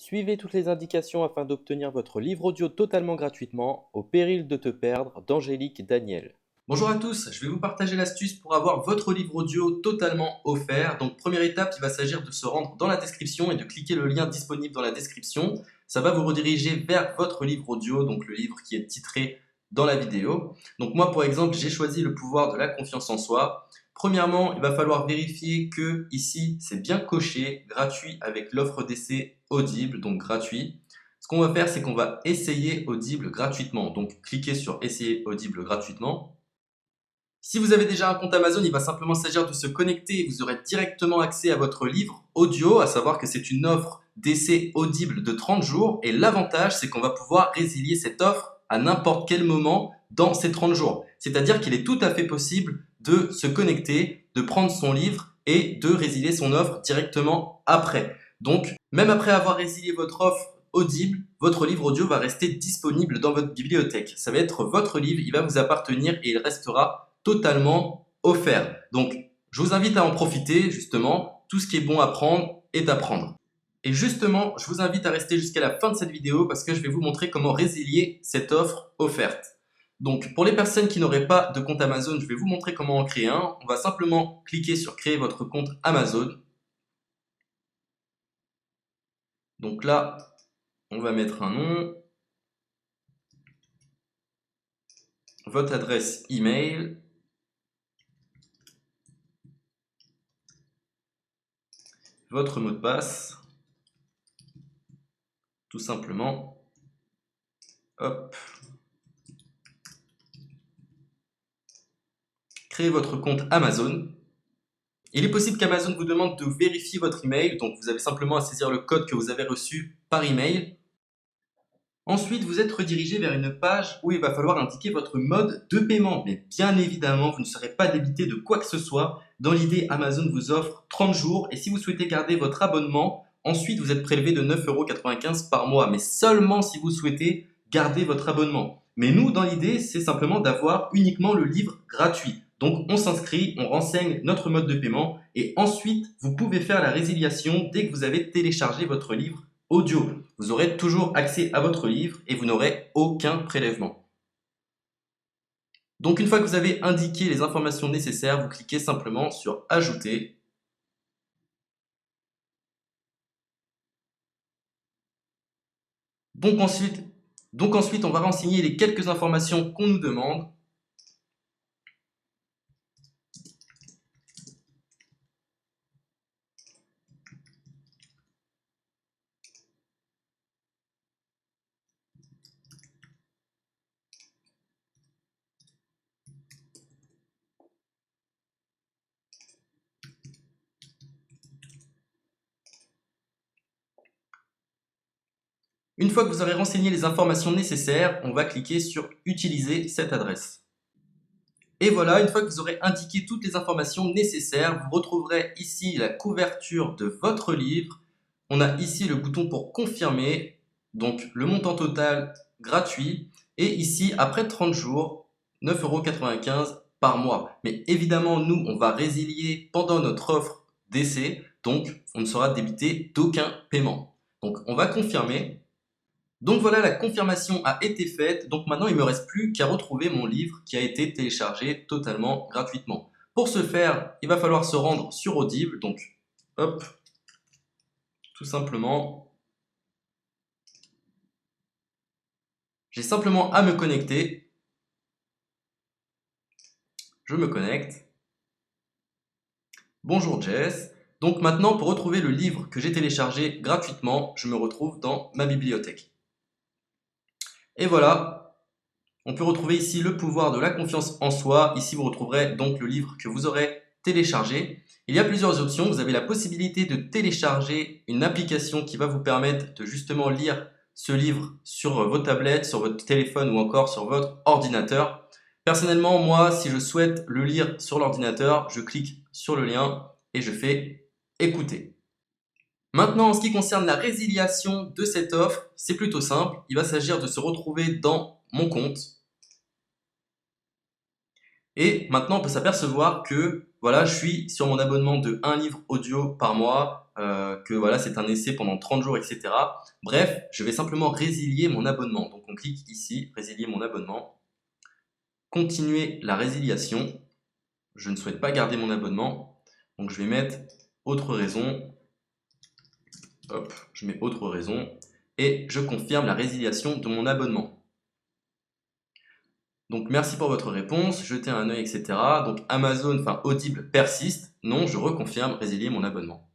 Suivez toutes les indications afin d'obtenir votre livre audio totalement gratuitement, au péril de te perdre, d'Angélique Daniel. Bonjour à tous, je vais vous partager l'astuce pour avoir votre livre audio totalement offert. Donc première étape, il va s'agir de se rendre dans la description et de cliquer le lien disponible dans la description. Ça va vous rediriger vers votre livre audio, donc le livre qui est titré dans la vidéo. Donc moi par exemple, j'ai choisi le pouvoir de la confiance en soi. Premièrement, il va falloir vérifier que ici c'est bien coché, gratuit avec l'offre d'essai Audible, donc gratuit. Ce qu'on va faire, c'est qu'on va essayer Audible gratuitement. Donc cliquez sur essayer Audible gratuitement. Si vous avez déjà un compte Amazon, il va simplement s'agir de se connecter et vous aurez directement accès à votre livre audio, à savoir que c'est une offre d'essai Audible de 30 jours. Et l'avantage, c'est qu'on va pouvoir résilier cette offre à n'importe quel moment dans ces 30 jours. C'est-à-dire qu'il est tout à fait possible de se connecter, de prendre son livre et de résilier son offre directement après. Donc, même après avoir résilié votre offre Audible, votre livre audio va rester disponible dans votre bibliothèque. Ça va être votre livre, il va vous appartenir et il restera totalement offert. Donc, je vous invite à en profiter, justement. Tout ce qui est bon à prendre est à prendre. Et justement, je vous invite à rester jusqu'à la fin de cette vidéo parce que je vais vous montrer comment résilier cette offre offerte. Donc, pour les personnes qui n'auraient pas de compte Amazon, je vais vous montrer comment en créer un. On va simplement cliquer sur créer votre compte Amazon. Donc là, on va mettre un nom, votre adresse email, votre mot de passe, tout simplement. Hop. Créez votre compte Amazon. Il est possible qu'Amazon vous demande de vérifier votre email, donc vous avez simplement à saisir le code que vous avez reçu par email. Ensuite, vous êtes redirigé vers une page où il va falloir indiquer votre mode de paiement. Mais bien évidemment, vous ne serez pas débité de quoi que ce soit. Dans l'idée, Amazon vous offre 30 jours et si vous souhaitez garder votre abonnement, ensuite vous êtes prélevé de 9,95 € par mois, mais seulement si vous souhaitez garder votre abonnement. Mais nous, dans l'idée, c'est simplement d'avoir uniquement le livre gratuit. Donc on s'inscrit, on renseigne notre mode de paiement et ensuite vous pouvez faire la résiliation dès que vous avez téléchargé votre livre audio. Vous aurez toujours accès à votre livre et vous n'aurez aucun prélèvement. Donc une fois que vous avez indiqué les informations nécessaires, vous cliquez simplement sur Ajouter. Donc ensuite, on va renseigner les quelques informations qu'on nous demande. Une fois que vous aurez renseigné les informations nécessaires, on va cliquer sur Utiliser cette adresse. Et voilà, une fois que vous aurez indiqué toutes les informations nécessaires, vous retrouverez ici la couverture de votre livre. On a ici le bouton pour confirmer, donc le montant total gratuit. Et ici, après 30 jours, 9,95 € par mois. Mais évidemment, nous, on va résilier pendant notre offre d'essai, donc on ne sera débité d'aucun paiement. Donc on va confirmer. Donc voilà, la confirmation a été faite. Donc maintenant, il ne me reste plus qu'à retrouver mon livre qui a été téléchargé totalement gratuitement. Pour ce faire, il va falloir se rendre sur Audible. Donc, hop, tout simplement. J'ai simplement à me connecter. Je me connecte. Bonjour Jess. Donc maintenant, pour retrouver le livre que j'ai téléchargé gratuitement, je me retrouve dans ma bibliothèque. Et voilà, on peut retrouver ici le pouvoir de la confiance en soi. Ici, vous retrouverez donc le livre que vous aurez téléchargé. Il y a plusieurs options. Vous avez la possibilité de télécharger une application qui va vous permettre de justement lire ce livre sur vos tablettes, sur votre téléphone ou encore sur votre ordinateur. Personnellement, moi, si je souhaite le lire sur l'ordinateur, je clique sur le lien et je fais écouter. Maintenant, en ce qui concerne la résiliation de cette offre, c'est plutôt simple. Il va s'agir de se retrouver dans mon compte. Et maintenant, on peut s'apercevoir que voilà, je suis sur mon abonnement de 1 livre audio par mois. que voilà, c'est un essai pendant 30 jours, etc. Bref, je vais simplement résilier mon abonnement. Donc on clique ici, résilier mon abonnement. Continuer la résiliation. Je ne souhaite pas garder mon abonnement. Donc je vais mettre autre raison. Hop, je mets autre raison. Et je confirme la résiliation de mon abonnement. Donc merci pour votre réponse, jetez un œil, etc. Donc Amazon, enfin Audible persiste. Non, je reconfirme, résilier mon abonnement.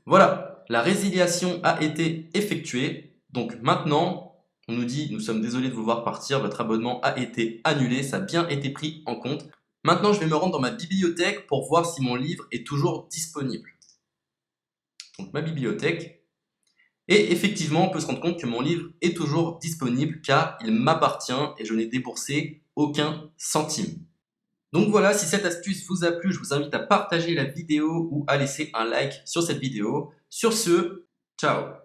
Voilà, la résiliation a été effectuée. Donc maintenant, on nous dit, nous sommes désolés de vous voir partir, votre abonnement a été annulé, ça a bien été pris en compte. Maintenant, je vais me rendre dans ma bibliothèque pour voir si mon livre est toujours disponible. Donc ma bibliothèque. Et effectivement, on peut se rendre compte que mon livre est toujours disponible car il m'appartient et je n'ai déboursé aucun centime. Donc voilà, si cette astuce vous a plu, je vous invite à partager la vidéo ou à laisser un like sur cette vidéo. Sur ce, ciao!